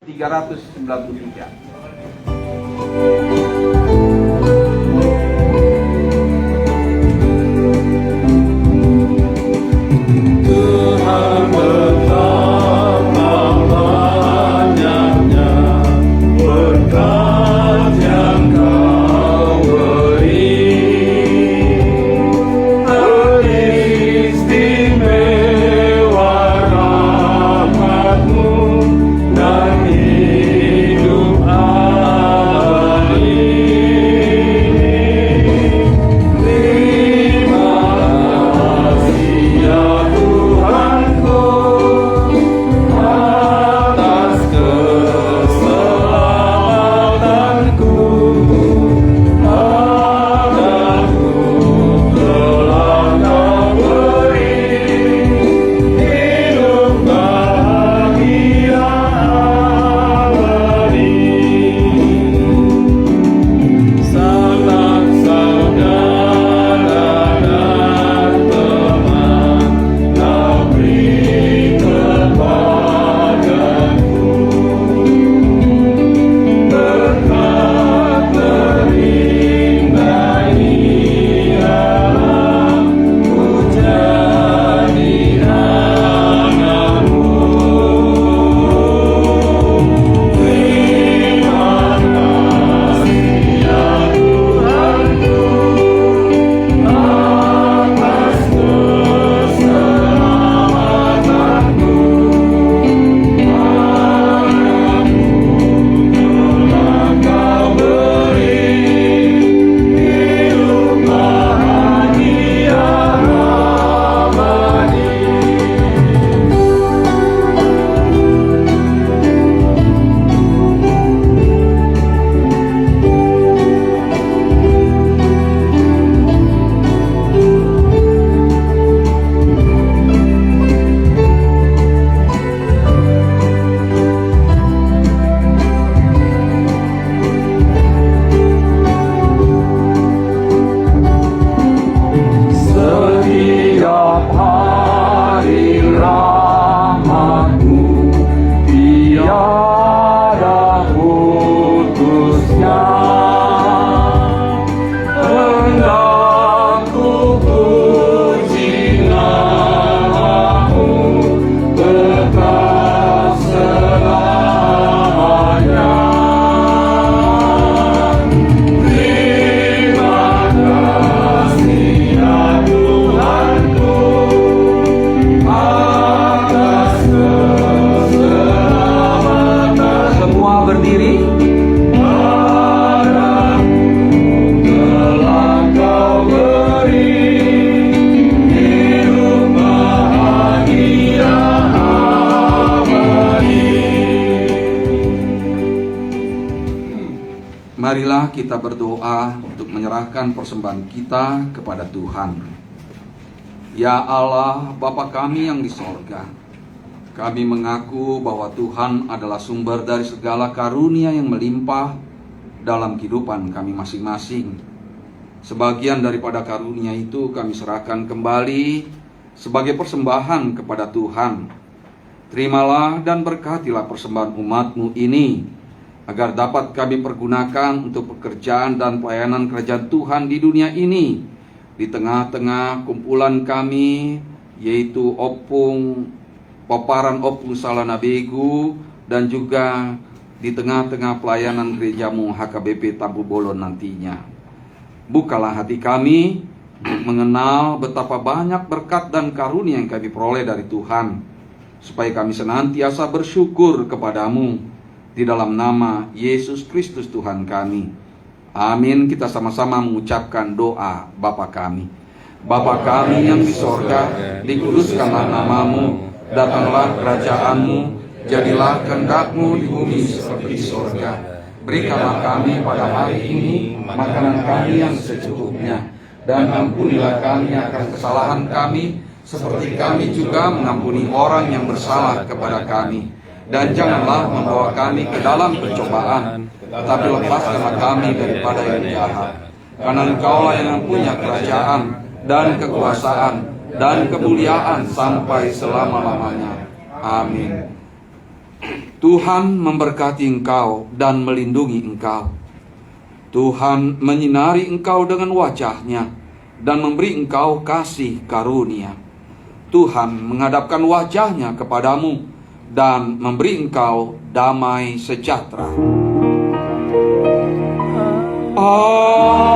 393. Tuhan betapa banyaknya berkat yang Kau beri, teristimewa rahmat-Mu dan hidup abadi. Terima kasih ya Tuhanku atas keselamatanku. Padaku telah Kau beri hidup bahagia abadi. Sanak saudara dan teman Kau beri kepadaku, berkat terindah ialah ku jadi anak-Mu. Terima kasih ya Tuhanku atas keselamatanku. Padaku telah Kau beri hidup bahagia abadi. Setiap hari rahmat-Mu tiada putusnya. Hendak ku puji nama-Mu tetap selamanya. Terima kasih ya Tuhanku atas keselamatan. Semua berdiri. Padaku telah Kau beri hidup bahagia abadi. Marilah kita berdoa untuk menyerahkan persembahan kita kepada Tuhan. Ya Allah, Bapa kami yang di sorga, kami mengaku bahwa Tuhan adalah sumber dari segala karunia yang melimpah dalam kehidupan kami masing-masing. Sebagian daripada karunia itu kami serahkan kembali sebagai persembahan kepada Tuhan. Terimalah dan berkatilah persembahan umat-Mu ini, agar dapat kami pergunakan untuk pekerjaan dan pelayanan kerajaan Tuhan di dunia ini, di tengah-tengah kumpulan kami, yaitu Paparan Opung Salana Begu, dan juga di tengah-tengah pelayanan gereja-Mu HKBP Tampu Bolon nantinya. Bukalah hati kami untuk mengenal betapa banyak berkat dan karunia yang kami peroleh dari Tuhan, supaya kami senantiasa bersyukur kepadamu. Di dalam nama Yesus Kristus Tuhan kami. Amin. Kita sama-sama mengucapkan doa Bapa kami. Bapa kami yang di sorga, dikuduskanlah nama-Mu, datanglah kerajaan-Mu, jadilah kehendak-Mu di bumi seperti di sorga. Berikanlah kami pada hari ini makanan kami yang secukupnya, dan ampunilah kami akan kesalahan kami, seperti kami juga mengampuni orang yang bersalah kepada kami. Dan janganlah membawa kami ke dalam pencobaan, tetapi lepaskanlah kami daripada yang jahat. Karena Engkaulah yang mempunyai kerajaan dan kekuasaan dan kemuliaan sampai selama-lamanya. Amin. Tuhan memberkati engkau dan melindungi engkau. Tuhan menyinari engkau dengan wajah-Nya dan memberi engkau kasih karunia. Tuhan menghadapkan wajah-Nya kepadamu dan memberi engkau damai sejahtera. Amin.